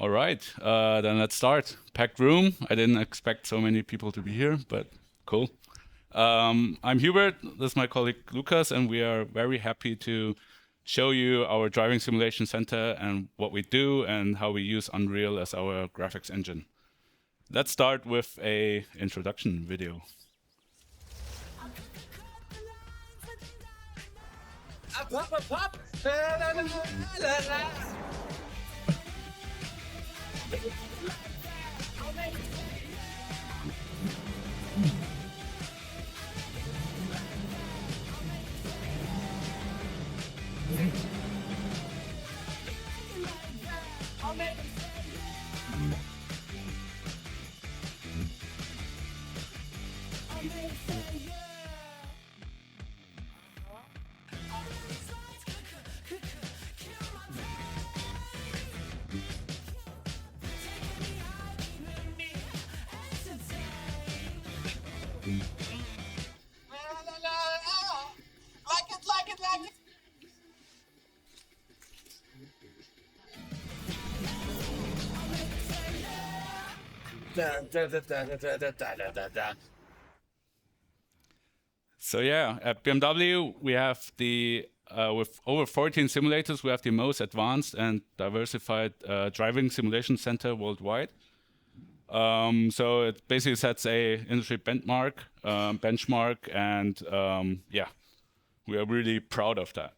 All right, then let's start. Packed room. I didn't expect so many people to be here, but cool. I'm Hubert, this is my colleague Lucas, and we are very happy to show you our driving simulation center and what we do and how we use Unreal as our graphics engine. Let's start with a introduction video. Up, up, up, up. La, la, la, la, la. Like it. Da, da, da, da, da, da, da, da, da. So yeah, at BMW we have with over 14 simulators, we have the most advanced and diversified driving simulation center worldwide. So it basically sets a industry benchmark, and yeah, we are really proud of that.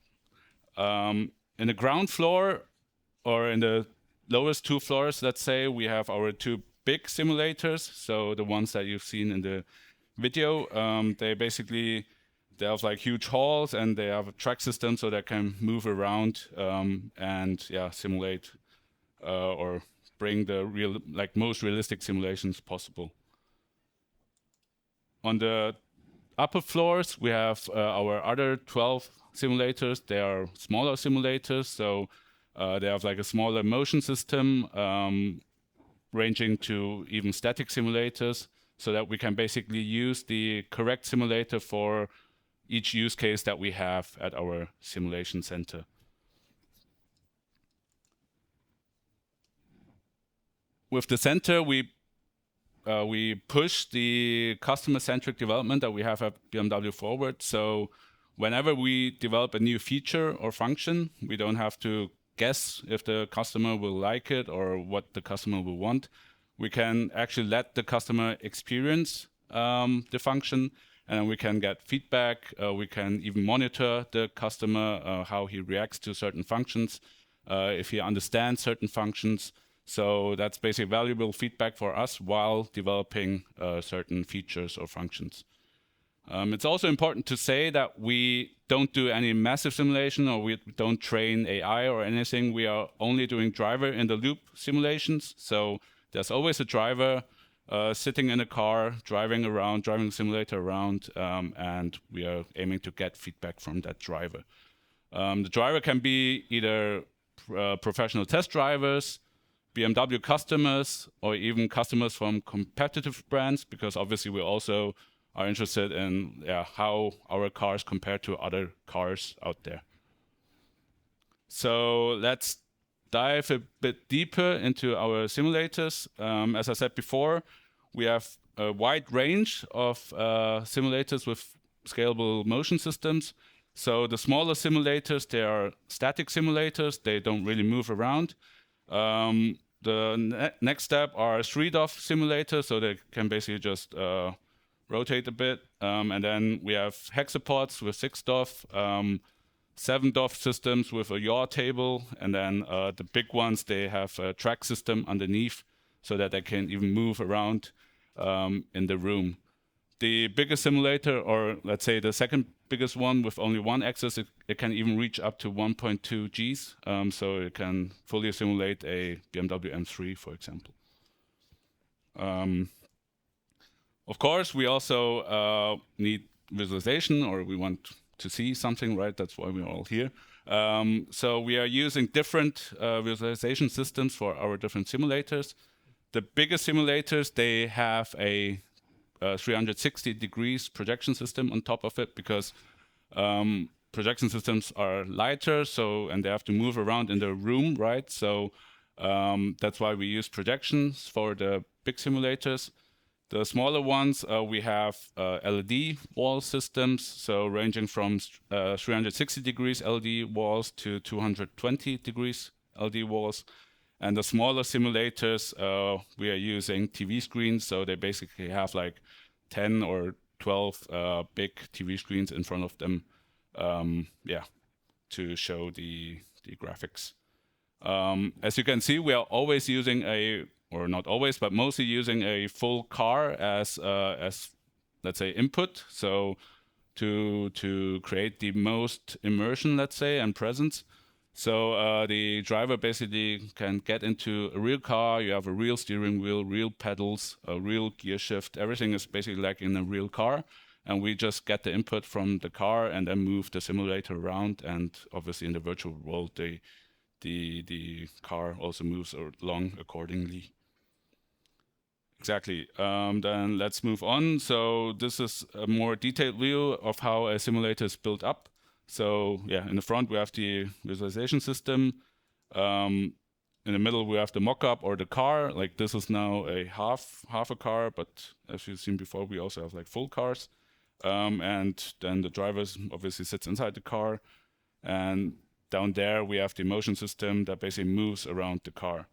In the ground floor, or in the lowest two floors, let's say, we have our two big simulators. So the ones that you've seen in the video, they have like huge halls, and they have a track system so they can move around and yeah, simulate or bring the most realistic simulations possible. On the upper floors, we have our other 12 simulators. They are smaller simulators, so they have like a smaller motion system, ranging to even static simulators, so that we can basically use the correct simulator for each use case that we have at our simulation center. With the center, we push the customer-centric development that we have at BMW forward. So whenever we develop a new feature or function, we don't have to guess if the customer will like it or what the customer will want. We can actually let the customer experience the function, and we can get feedback. We can even monitor the customer, how he reacts to certain functions, if he understands certain functions. So that's basically valuable feedback for us while developing certain features or functions. It's also important to say that we don't do any massive simulation, or we don't train AI or anything. We are only doing driver in the loop simulations. So there's always a driver sitting in a car, driving the simulator around, and we are aiming to get feedback from that driver. The driver can be either professional test drivers, BMW customers, or even customers from competitive brands, because obviously we also are interested in how our cars compare to other cars out there. So let's dive a bit deeper into our simulators. As I said before, we have a wide range of simulators with scalable motion systems. So the smaller simulators, they are static simulators. They don't really move around. The next step are 3DoF simulators, so they can basically just rotate a bit. And then we have hexapods with 6DoF, 7DoF systems with a yaw table, and then the big ones, they have a track system underneath so that they can even move around in the room. The biggest simulator, or let's say the second biggest one with only one axis, it can even reach up to 1.2 Gs, so it can fully simulate a BMW M3, for example. Of course, we also need visualization, or we want to see something, right? That's why we're all here. So we are using different visualization systems for our different simulators. The biggest simulators, they have a 360 degrees projection system on top of it, because projection systems are lighter, and they have to move around in the room, right? So That's why we use projections for the big simulators. The smaller ones, we have LED wall systems, so ranging from 360 degrees LED walls to 220 degrees LED walls. And the smaller simulators, we are using TV screens, so they basically have like 10 or 12 big TV screens in front of them, to show the graphics. As you can see, we are always using or not always, but mostly using a full car as let's say input. So to create the most immersion, let's say, and presence. So the driver basically can get into a real car. You have a real steering wheel, real pedals, a real gear shift. Everything is basically like in a real car. And we just get the input from the car and then move the simulator around. And obviously in the virtual world, the car also moves along accordingly. Exactly. Then let's move on. So this is a more detailed view of how a simulator is built up. So yeah, in the front we have the visualization system. In the middle we have the mock-up or the car. Like this is now a half a car, but as you've seen before, we also have like full cars. And then the driver obviously sits inside the car. And down there we have the motion system that basically moves around the car.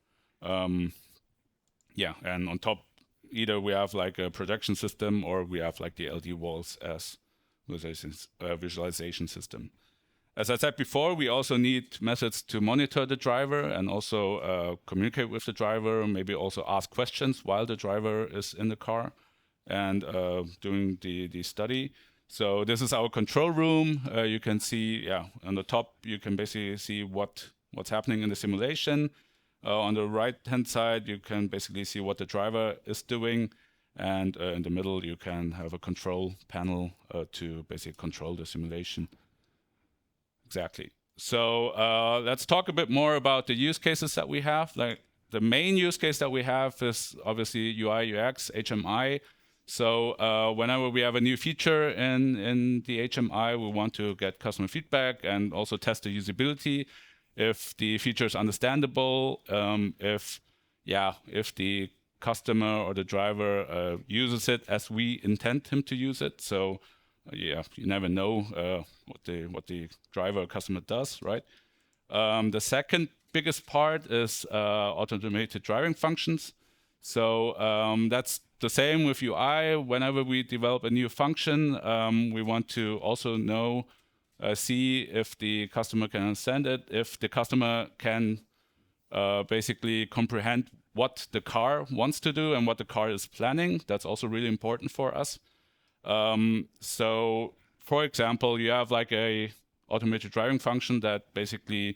Yeah, and on top, either we have like a projection system or we have like the LED walls as visualization system. As I said before, we also need methods to monitor the driver and also communicate with the driver, maybe also ask questions while the driver is in the car and doing the study. So this is our control room. You can see, on the top, you can basically see what's happening in the simulation. On the right-hand side, you can basically see what the driver is doing. And in the middle, you can have a control panel to basically control the simulation. Exactly. So let's talk a bit more about the use cases that we have. Like the main use case that we have is obviously UI, UX, HMI. So whenever we have a new feature in the HMI, we want to get customer feedback and also test the usability. If the feature is understandable, if the customer or the driver uses it as we intend him to use it. So you never know what the driver or customer does, right? The second biggest part is automated driving functions. So that's the same with UI. Whenever we develop a new function, we want to also know, see if the customer can understand it, if the customer can basically comprehend what the car wants to do and what the car is planning. That's also really important for us. So, for example, you have like a automated driving function that basically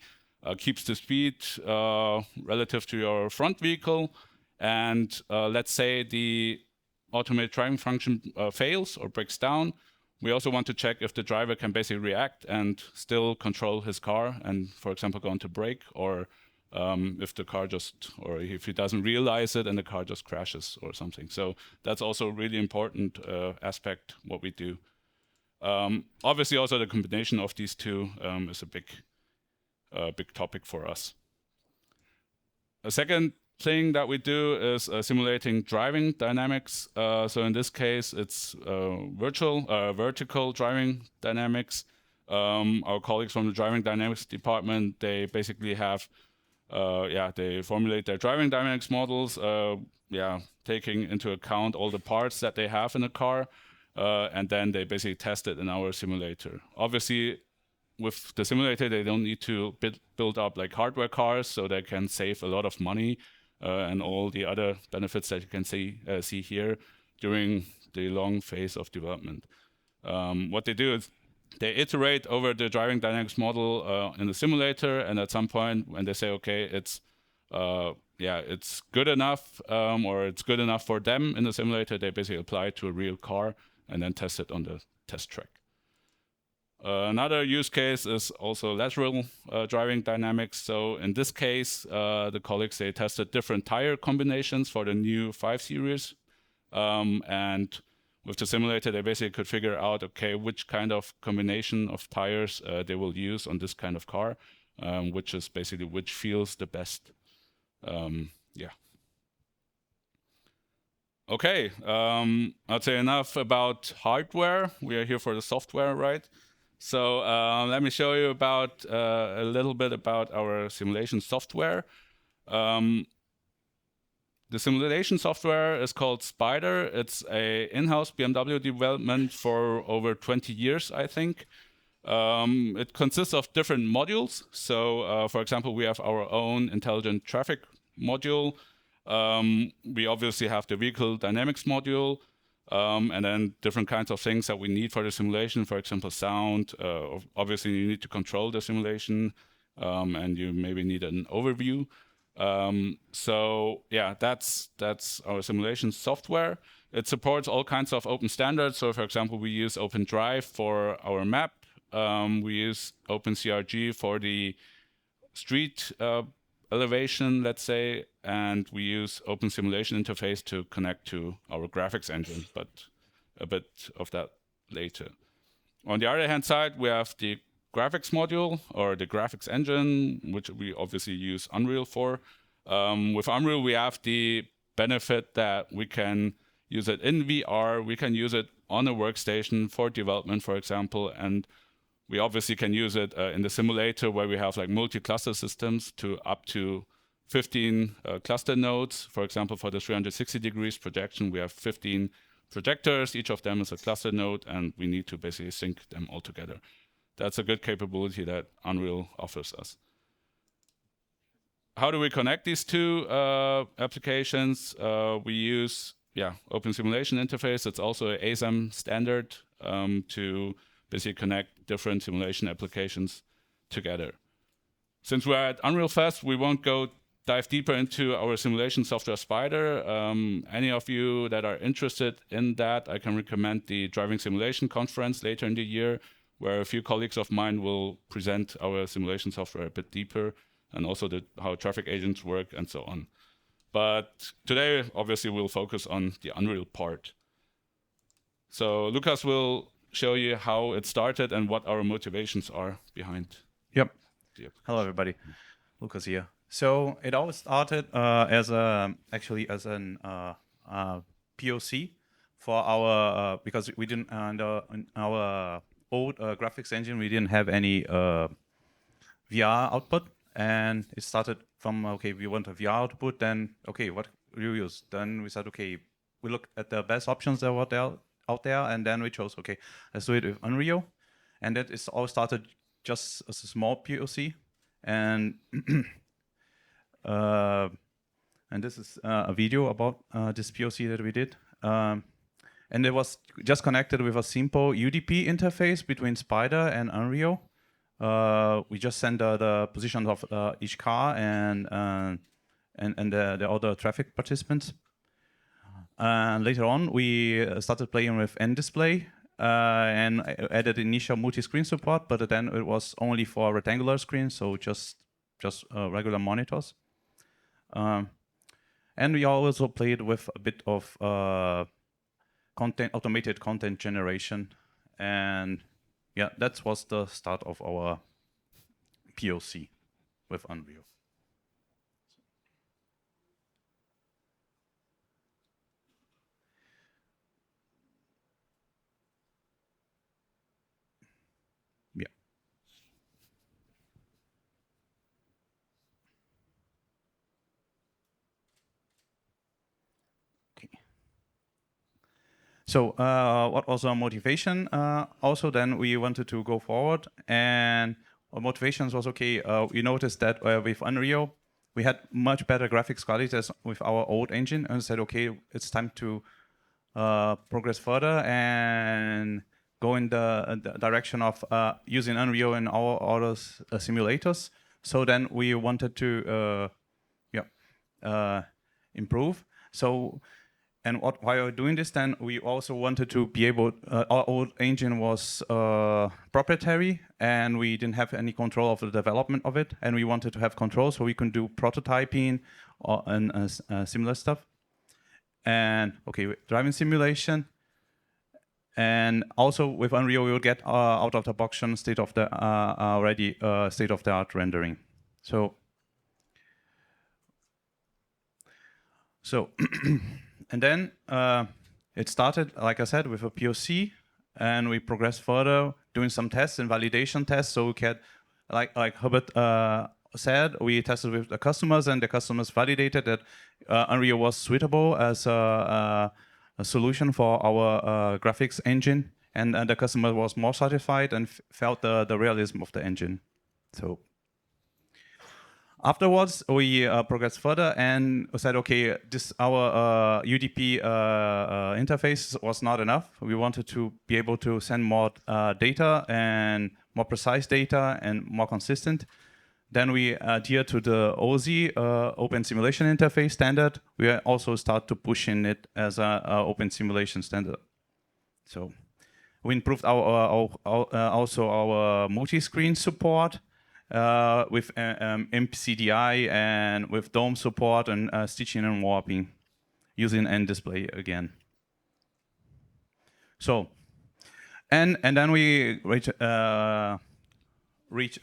keeps the speed relative to your front vehicle. And let's say the automated driving function fails or breaks down. We also want to check if the driver can basically react and still control his car and, for example, go into brake, or if the car or if he doesn't realize it and the car just crashes or something. So that's also a really important aspect what we do. Obviously, also the combination of these two is a big topic for us. A second thing that we do is simulating driving dynamics. So in this case, it's vertical driving dynamics. Our colleagues from the driving dynamics department, they basically have, they formulate their driving dynamics models, taking into account all the parts that they have in a car, and then they basically test it in our simulator. Obviously, with the simulator, they don't need to build up like hardware cars, so they can save a lot of money and all the other benefits that you can see here during the long phase of development. What they do is they iterate over the driving dynamics model in the simulator, and at some point when they say, okay, it's good enough, or it's good enough for them in the simulator, they basically apply it to a real car and then test it on the test track. Another use case is also lateral driving dynamics. So in this case, the colleagues, they tested different tire combinations for the new 5 Series. And with the simulator, they basically could figure out, okay, which kind of combination of tires they will use on this kind of car, which feels the best. Yeah. Okay, I'd say enough about hardware. We are here for the software, right? So let me show you about a little bit about our simulation software. The simulation software is called Spider. It's a in-house BMW development for over 20 years, I think. It consists of different modules. So, for example, we have our own intelligent traffic module. We obviously have the vehicle dynamics module, and then different kinds of things that we need for the simulation. For example, sound. Obviously, you need to control the simulation, and you maybe need an overview. So yeah, that's our simulation software. It supports all kinds of open standards. So, for example, we use OpenDrive for our map. We use OpenCRG for the street elevation, let's say, and we use Open Simulation Interface to connect to our graphics engine, but a bit of that later. On the other hand side, we have the graphics module or the graphics engine, which we obviously use Unreal for. With Unreal, we have the benefit that we can use it in VR, we can use it on a workstation for development, for example, and we obviously can use it in the simulator where we have like multi-cluster systems to up to 15 cluster nodes. For example, for the 360 degrees projection, we have 15 projectors. Each of them is a cluster node, and we need to basically sync them all together. That's a good capability that Unreal offers us. How do we connect these two applications? We use Open Simulation Interface. It's also an ASM standard to basically connect different simulation applications together. Since we're at Unreal Fest, we won't dive deeper into our simulation software Spider. Any of you that are interested in that, I can recommend the Driving Simulation Conference later in the year, where a few colleagues of mine will present our simulation software a bit deeper, and also how traffic agents work and so on. But today, obviously, we'll focus on the Unreal part. So Lucas will show you how it started and what our motivations are behind. Yep. Hello, everybody. Lucas here. So it all started as an POC for our because we didn't in our old graphics engine we didn't have any VR output, and it started from we want a VR output. Then what do you use? Then we said we looked at the best options that were out there, and then we chose let's do it with Unreal, and that is all started just as a small POC, and and this is a video about this POC that we did, and it was just connected with a simple UDP interface between Spider and Unreal. We just send the positions of each car and the other traffic participants. And later on, we started playing with N-Display and added initial multi-screen support, but then it was only for rectangular screens, so just regular monitors. And we also played with a bit of automated content generation, and yeah, that was the start of our POC with Unreal. Yeah. Okay. So what was our motivation? Also, then we wanted to go forward, and our motivations was we noticed that with Unreal, we had much better graphics quality with our old engine, and said, it's time to progress further and go in the direction of using Unreal in our other simulators. So then we wanted to improve. So, and while we were doing this, then we also wanted to be able. Our old engine was proprietary, and we didn't have any control of the development of it. And we wanted to have control, so we can do prototyping and similar stuff. And driving simulation. And also with Unreal, we will get out of the box state-of-the-art rendering. So So, and then it started, like I said, with a POC, and we progressed further, doing some tests and validation tests. So we had, like Herbert said, we tested with the customers, and the customers validated that Unreal was suitable as a solution for our graphics engine, and the customer was more satisfied and felt the realism of the engine. So afterwards, we progressed further and said, okay, this our UDP interface was not enough. We wanted to be able to send more data and more precise data and more consistent. Then we adhere to the OSI Open Simulation Interface standard. We also start to push in it as an open simulation standard. So we improved also our multi-screen support with MCDI and with DOM support and stitching and warping using N-display again. So, and then we reach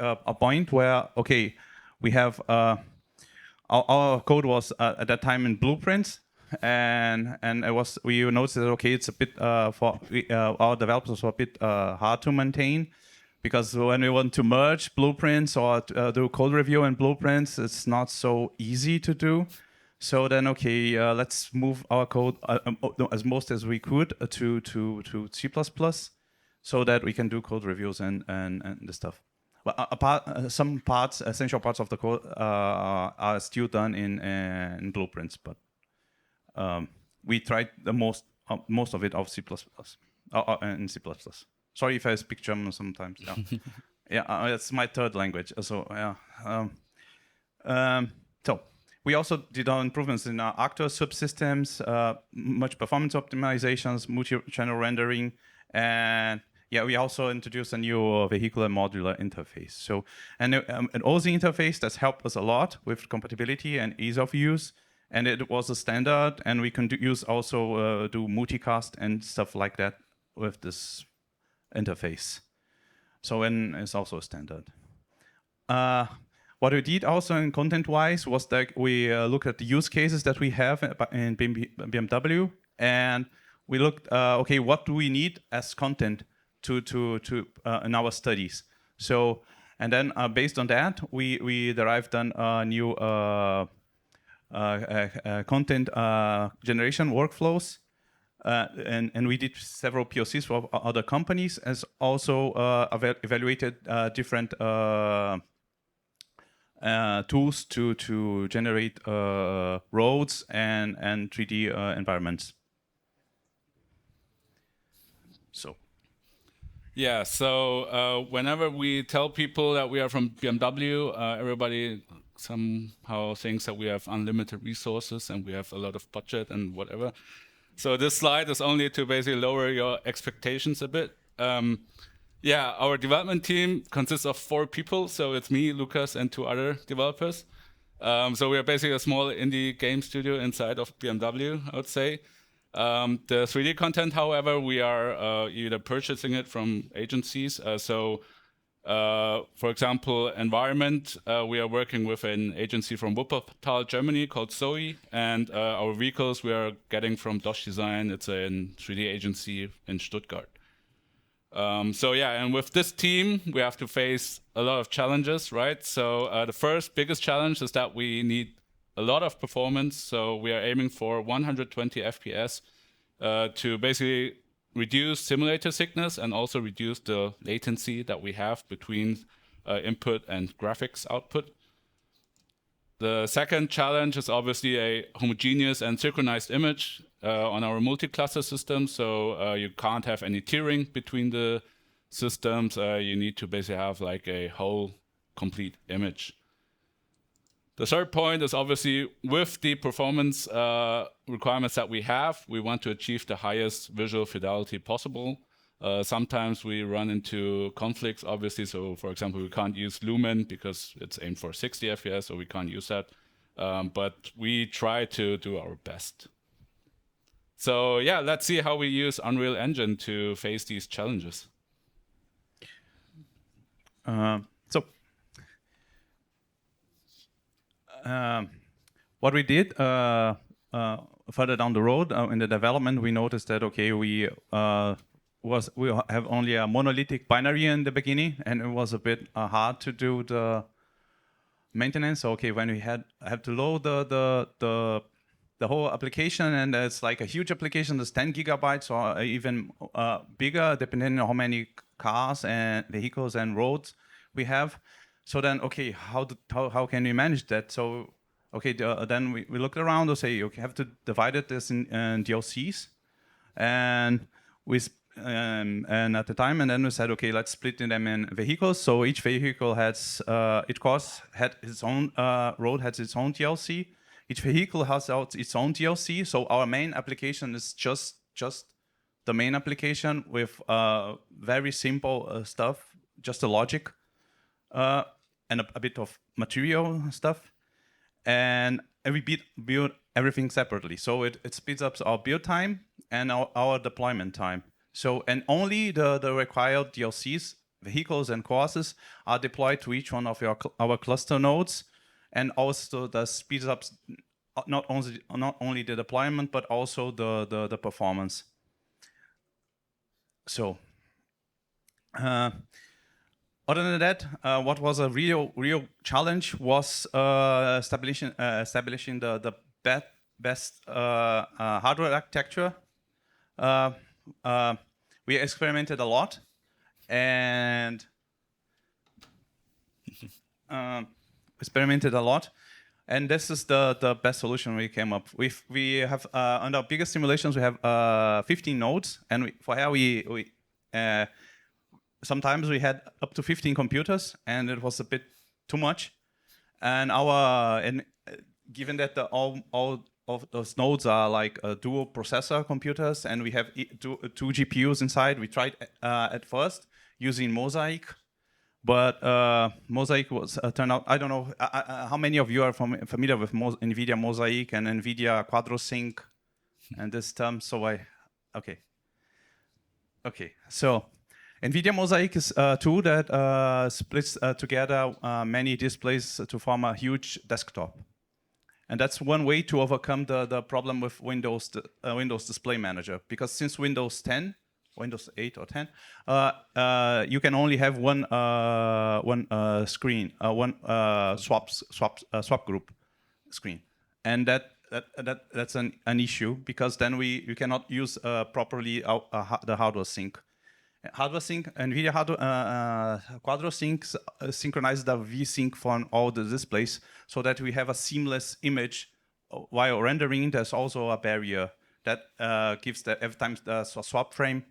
a point where, okay, we have our code was at that time in blueprints, and it was, we noticed that, okay, it's a bit for our developers were a bit hard to maintain, because when we want to merge blueprints or do code review and blueprints, it's not so easy to do. So then, okay, let's move our code as most as we could to C++, so that we can do code reviews and the stuff. But some parts, essential parts of the code are still done in blueprints, but we tried the most of it of C++, in C++. Sorry if I speak German sometimes. Yeah, yeah, it's my third language. So yeah. So we also did our improvements in our actor subsystems, much performance optimizations, multi-channel rendering, and yeah, we also introduced a new vehicular modular interface. So, and an OSI interface that's helped us a lot with compatibility and ease of use. And it was a standard, and we can use also do multicast and stuff like that with this interface. So, and it's also a standard. What we did also in content-wise was that we looked at the use cases that we have in BMW, and we looked, okay, what do we need as content to in our studies? So, and then based on that, we derived then new content generation workflows, and we did several POCs for other companies, as also evaluated different tools to generate roads and 3D environments. So. Yeah, so whenever we tell people that we are from BMW, everybody somehow thinks that we have unlimited resources and we have a lot of budget and whatever. So this slide is only to basically lower your expectations a bit. Yeah, our development team consists of 4 people. So it's me, Lucas, and 2 other developers. So we are basically a small indie game studio inside of BMW, I would say. The 3D content, however, we are either purchasing it from agencies. For example, environment, we are working with an agency from Wuppertal, Germany called Zoe, and our vehicles we are getting from Dosh Design. It's a 3D agency in Stuttgart. So yeah, and with this team, we have to face a lot of challenges, right? So the first biggest challenge is that we need a lot of performance. So we are aiming for 120 FPS to basically reduce simulator sickness and also reduce the latency that we have between input and graphics output. The second challenge is obviously a homogeneous and synchronized image on our multi-cluster system. So you can't have any tiering between the systems. You need to basically have like a whole complete image. The third point is obviously with the performance requirements that we have, we want to achieve the highest visual fidelity possible. Sometimes we run into conflicts, obviously. So, for example, we can't use Lumen because it's aimed for 60 FPS, so we can't use that. But we try to do our best. So, yeah, let's see how we use Unreal Engine to face these challenges. What we did further down the road in the development, we noticed that okay, we have only a monolithic binary in the beginning, and it was a bit hard to do the maintenance. So, okay, when we have to load the whole application, and it's like a huge application, that's 10 gigabytes or even bigger, depending on how many cars and vehicles and roads we have. So then, okay, how can we manage that? So, okay, then we looked around and say, okay, have to divide this in DLCs, and and at the time, and then we said, okay, let's split them in vehicles. So each vehicle has each course had its own road has its own DLC. Each vehicle has its own DLC. So our main application is just the main application with very simple stuff, just the logic and a bit of material stuff. And we build everything separately. So it speeds up our build time and our deployment time. So, and only the required DLCs, vehicles and courses are deployed to each one of our cluster nodes, and also that speeds up not only the deployment but also the performance. So, other than that, what was a real challenge was establishing the best hardware architecture. We experimented a lot, and this is the best solution we came up with. We have on our biggest simulations we have 15 nodes, and sometimes we had up to 15 computers, and it was a bit too much. And given that all of those nodes are like dual processor computers, and we have two GPUs inside. We tried at first using Mosaic, but Mosaic was turned out. I don't know how many of you are familiar with NVIDIA Mosaic and NVIDIA QuadroSync and this term. So okay. So NVIDIA Mosaic is a tool that splits together many displays to form a huge desktop. And that's one way to overcome the problem with Windows Display Manager. Because since Windows 8 or 10, you can only have one screen, one swap group screen, and that's an issue, because then you cannot use properly the hardware sync. NVIDIA QuadroSync synchronizes the VSync for all the displays so that we have a seamless image while rendering. There's also a barrier that gives every time the swap frame,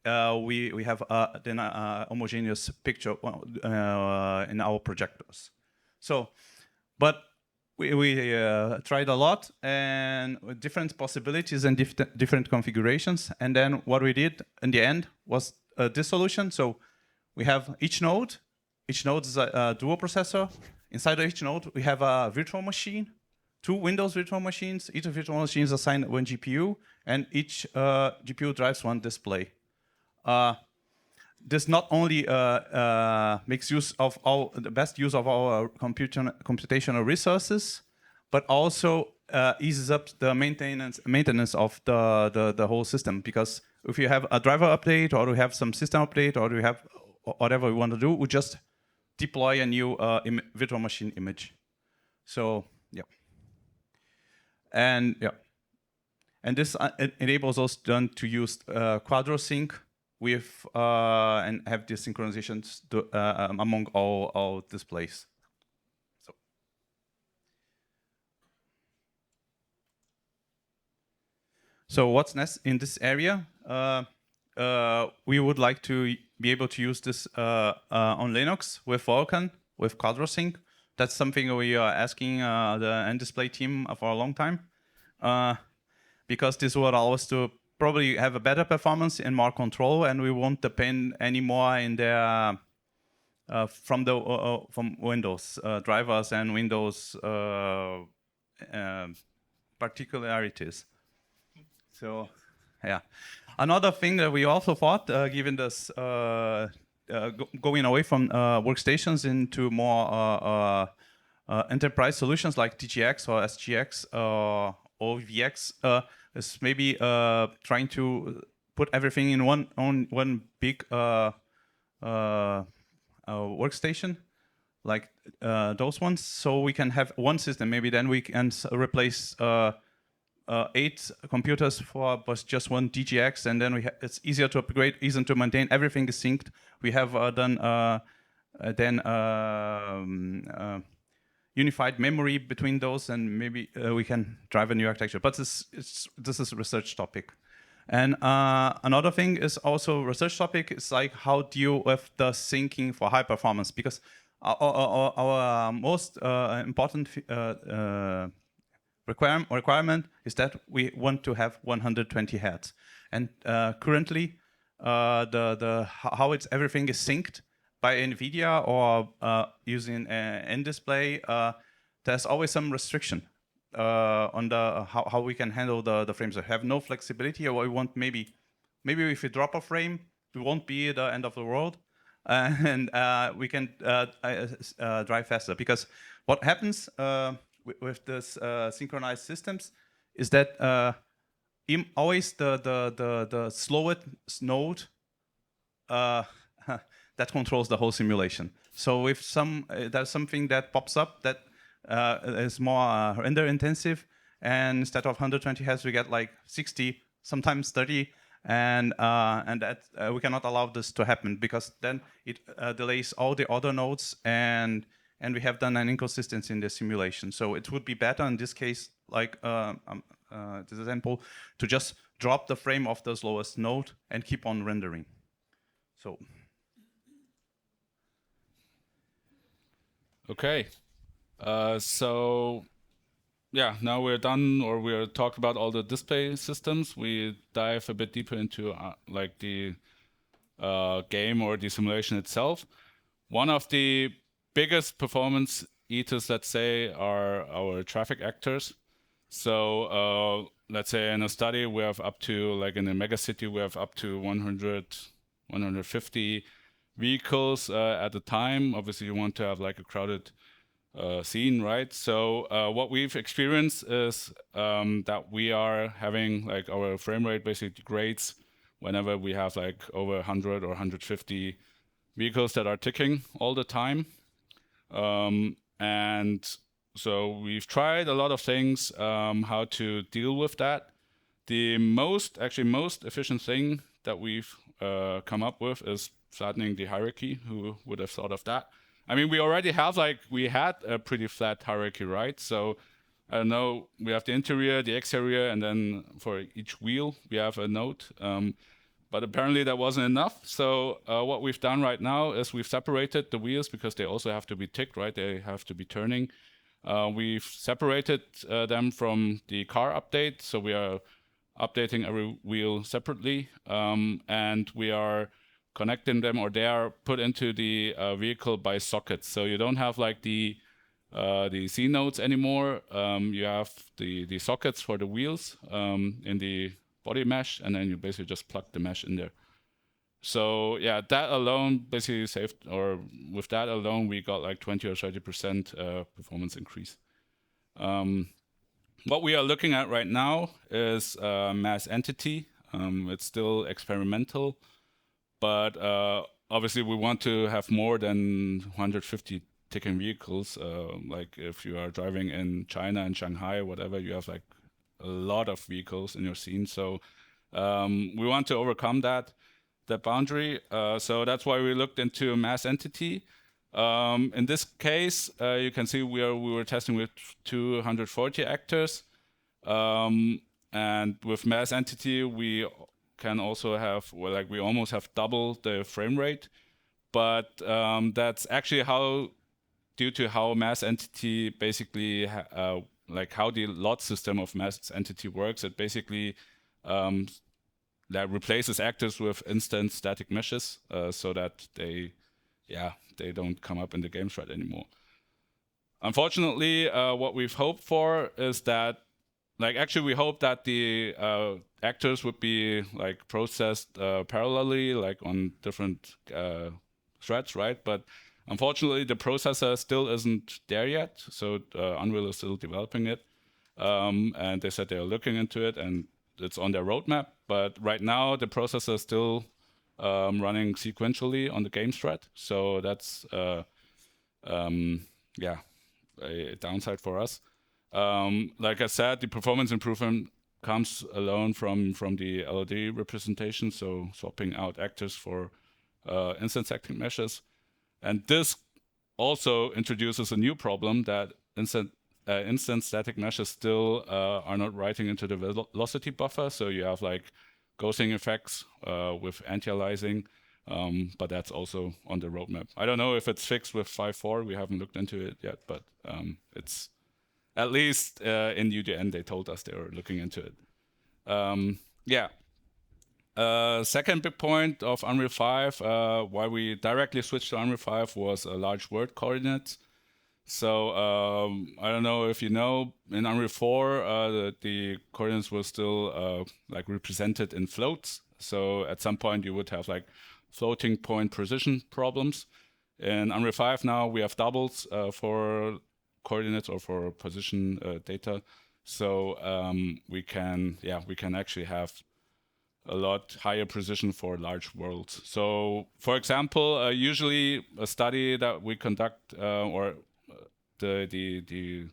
we have then a homogeneous picture in our projectors. So, but we tried a lot and with different possibilities and different configurations. And then what we did in the end was this solution. So we have each node is a dual processor. Inside of each node, we have a virtual machine, 2 Windows virtual machines. Each virtual machine is assigned 1 GPU, and each GPU drives 1 display. This not only makes use of the best use of our computational resources, but also eases up the maintenance of the whole system. Because if you have a driver update, or we have some system update, or we have whatever we want to do, we just deploy a new virtual machine image. So yeah, and this enables us then to use QuadroSync with and have these synchronizations among all displays. So what's next in this area? We would like to be able to use this on Linux with Vulkan, with QuadroSync. That's something we are asking the N-Display team for a long time, because this will allow us to probably have a better performance and more control, and we won't depend anymore in their from Windows drivers and Windows particularities. So, yeah. Another thing that we also thought, given this going away from workstations into more enterprise solutions like TGX or SGX OVX is maybe trying to put everything in one big workstation, like those ones, so we can have one system. Maybe then we can replace 8 computers for just one DGX, and then it's easier to upgrade, easier to maintain. Everything is synced. We have done then unified memory between those, and maybe we can drive a new architecture. But this is a research topic. And another thing is also research topic is like how deal with the syncing for high performance, because our most important requirement is that we want to have 120 Hz. And currently, how everything is synced by NVIDIA or using in-display, there's always some restriction on how we can handle the frames. We have no flexibility, or we want maybe if we drop a frame, it won't be the end of the world, and we can drive faster. Because what happens with this synchronized systems is that always the slowest node that controls the whole simulation. So if there's something that pops up that is more render intensive, and instead of 120 Hz, we get like 60, sometimes 30, and that we cannot allow this to happen, because then it delays all the other nodes, and we have done an inconsistency in the simulation. So it would be better in this case, like this example, to just drop the frame of the slowest node and keep on rendering. So. Okay, so yeah, now we're done, or we're talked about all the display systems. We dive a bit deeper into like the game or the simulation itself. One of the biggest performance eaters, let's say, are our traffic actors. So let's say in a study we have up to, like in a megacity, we have up to 100, 150 vehicles at a time. Obviously, you want to have like a crowded scene, right? So what we've experienced is that we are having like our frame rate basically degrades whenever we have like over 100 or 150 vehicles that are ticking all the time. And so we've tried a lot of things how to deal with that. The most efficient thing that we've come up with is flattening the hierarchy. Who would have thought of that? I mean, we already have we had a pretty flat hierarchy, right? So I don't know, we have the interior, the exterior, and then for each wheel we have a node. But apparently that wasn't enough. So what we've done right now is we've separated the wheels, because they also have to be ticked, right? They have to be turning. We've separated them from the car update. So we are updating every wheel separately, and we are connecting them, or they are put into the vehicle by sockets. So you don't have like the C nodes anymore. You have the sockets for the wheels in the body mesh, and then you basically just plug the mesh in there. So yeah, that alone basically saved, or with that alone, we got like 20 or 30% performance increase. What we are looking at right now is mass entity. It's still experimental, but obviously we want to have more than 150 ticking vehicles. Like if you are driving in China and Shanghai or whatever, you have like a lot of vehicles in your scene. So we want to overcome that boundary. So that's why we looked into mass entity. In this case, you can see we were testing with 240 actors, and with mass entity we can also have, well, like we almost have double the frame rate, but that's actually due to how mass entity basically like how the lot system of mass entity works. It basically that replaces actors with instant static meshes, so that they don't come up in the game thread anymore. Unfortunately, what we've hoped for is that, like, actually we hope that the actors would be like processed parallelly, like on different threads, right? But unfortunately, the processor still isn't there yet, so Unreal is still developing it. and they said they are looking into it, and it's on their roadmap. But right now, the processor is still running sequentially on the game thread, so that's yeah, a downside for us. Like I said, the performance improvement comes alone from the LOD representation, so swapping out actors for instant static meshes. And this also introduces a new problem that instant static meshes still are not writing into the velocity buffer. So you have like ghosting effects with anti-aliasing, but that's also on the roadmap. I don't know if it's fixed with 5.4. We haven't looked into it yet, but it's at least in UDN they told us they were looking into it. Yeah. Second big point of Unreal 5, why we directly switched to Unreal 5 was large world coordinates. So I don't know if you know, in Unreal 4, the coordinates were still like represented in floats. So at some point you would have like floating point precision problems. In Unreal 5 now we have doubles for coordinates or for position data. So we can actually have a lot higher precision for large worlds. So for example, usually a study that we conduct or the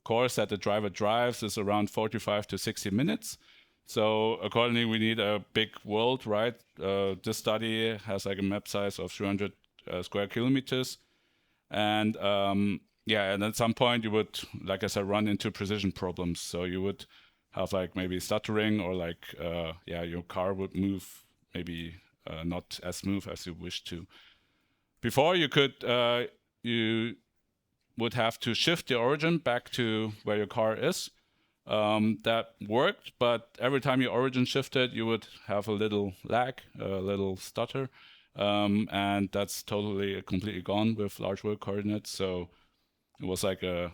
course that the driver drives is around 45 to 60 minutes. So accordingly, we need a big world, right? This study has like a map size of 300 square kilometers. And yeah, and at some point you would, like I said, run into precision problems. So you would have like maybe stuttering or like, yeah, your car would move maybe not as smooth as you wish to. Before you could, you would have to shift the origin back to where your car is. That worked, but every time your origin shifted, you would have a little lag, a little stutter. And that's totally completely gone with large world coordinates. So it was like a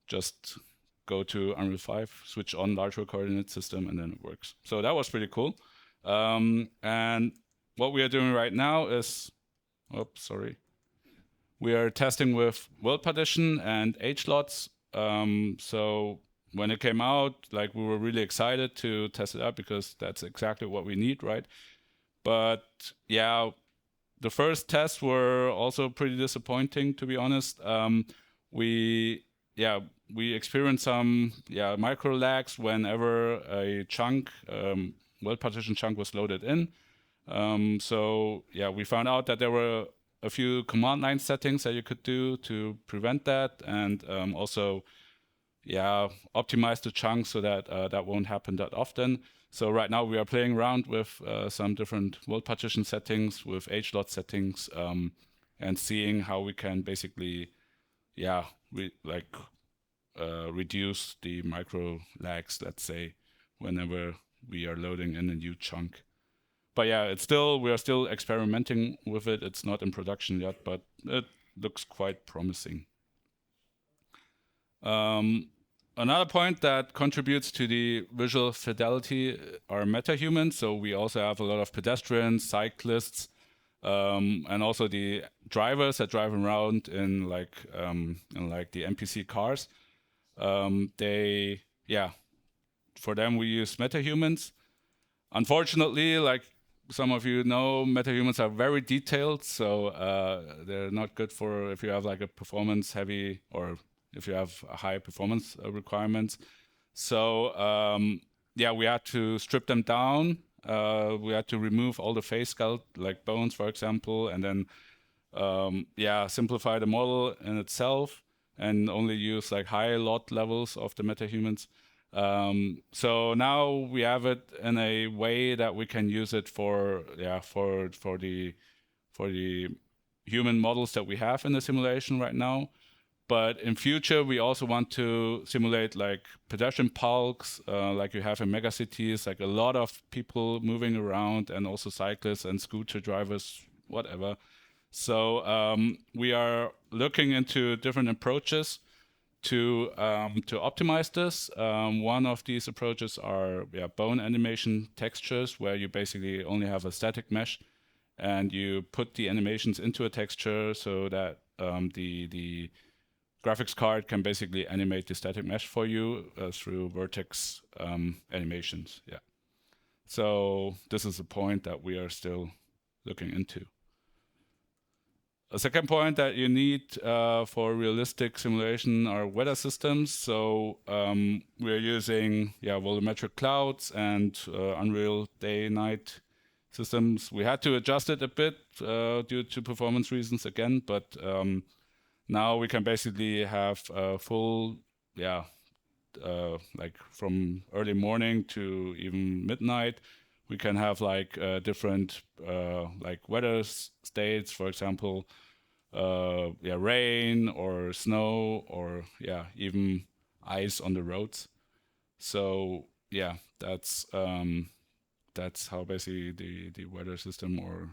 just go to Unreal 5, switch on large world coordinate system, and then it works. So that was pretty cool. And what we are doing right now is, oops, sorry. We are testing with world partition and H-lots. So when it came out, like we were really excited to test it out because that's exactly what we need, right? But yeah, the first tests were also pretty disappointing, to be honest. We experienced some micro lags whenever a chunk, world partition chunk was loaded in. So yeah, we found out that there were a few command line settings that you could do to prevent that, and also optimize the chunk so that that won't happen that often. So right now we are playing around with some different world partition settings, with H-lot settings, and seeing how we can basically reduce the micro lags, let's say, whenever we are loading in a new chunk. But yeah, we are still experimenting with it. It's not in production yet, but it looks quite promising. Another point that contributes to the visual fidelity are metahumans. So we also have a lot of pedestrians, cyclists, and also the drivers that drive around in like the NPC cars. For them we use metahumans. Unfortunately, like some of you know, metahumans are very detailed, so they're not good for if you have like a performance heavy or if you have high performance requirements. So we had to strip them down. We had to remove all the face skeleton, like bones, for example, and then simplify the model in itself and only use like high lot levels of the metahumans. So now we have it in a way that we can use it for the human models that we have in the simulation right now. But in future, we also want to simulate like pedestrian bulks, like you have in megacities, like a lot of people moving around, and also cyclists and scooter drivers, whatever. So we are looking into different approaches to optimize this. One of these approaches are bone animation textures, where you basically only have a static mesh, and you put the animations into a texture so that the graphics card can basically animate the static mesh for you through vertex animations. Yeah. So this is a point that we are still looking into. A second point that you need for realistic simulation are weather systems. So we're using volumetric clouds and Unreal day-night systems. We had to adjust it a bit due to performance reasons again, but now we can basically have full, like from early morning to even midnight. We can have like different like weather states, for example, rain or snow or even ice on the roads. So that's how basically the weather system or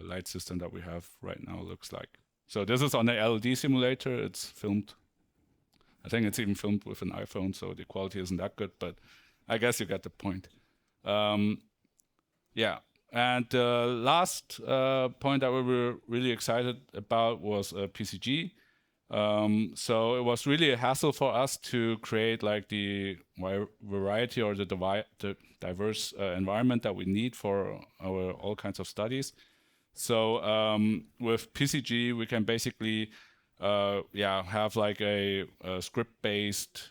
light system that we have right now looks like. So this is on the LED simulator. It's filmed. I think it's even filmed with an iPhone, so the quality isn't that good, but I guess you get the point. And the last point that we were really excited about was PCG. So it was really a hassle for us to create like the variety or the diverse environment that we need for our all kinds of studies. So with PCG, we can basically have like a script-based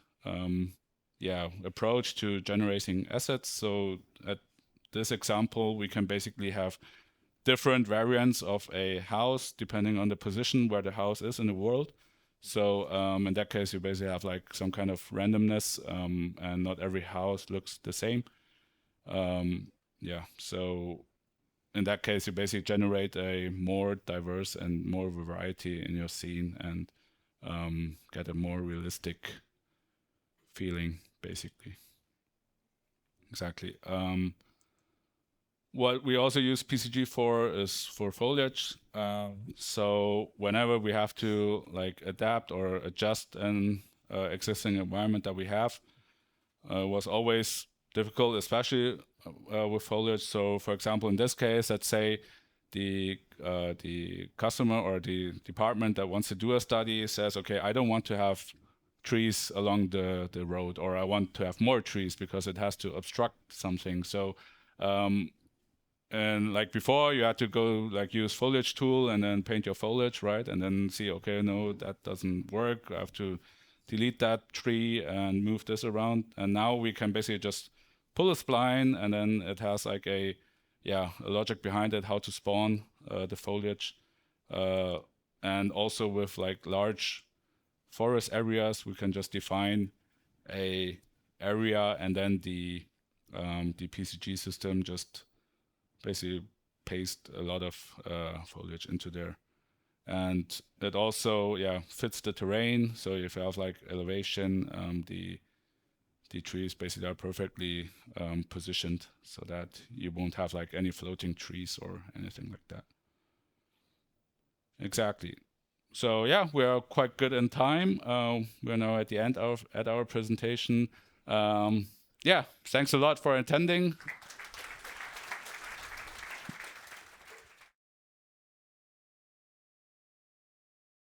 approach to generating assets. So at this example, we can basically have different variants of a house depending on the position where the house is in the world. So in that case, you basically have like some kind of randomness, and not every house looks the same. So in that case, you basically generate a more diverse and more variety in your scene and get a more realistic feeling, basically. Exactly. What we also use PCG for is for foliage. So whenever we have to like adapt or adjust an existing environment that we have, was always difficult, especially with foliage. So for example, in this case, let's say the customer or the department that wants to do a study says, okay, I don't want to have trees along the road, or I want to have more trees because it has to obstruct something. So and like before, you had to go like use foliage tool and then paint your foliage, right? And then see, okay, no, that doesn't work. I have to delete that tree and move this around. And now we can basically just pull a spline, and then it has like a logic behind it, how to spawn the foliage. And also with like large forest areas, we can just define a area, and then the PCG system just basically paste a lot of foliage into there. And it also fits the terrain. So if you have like elevation, the trees basically are perfectly positioned so that you won't have like any floating trees or anything like that. Exactly. So we are quite good in time. We're now at the end of our presentation. Thanks a lot for attending.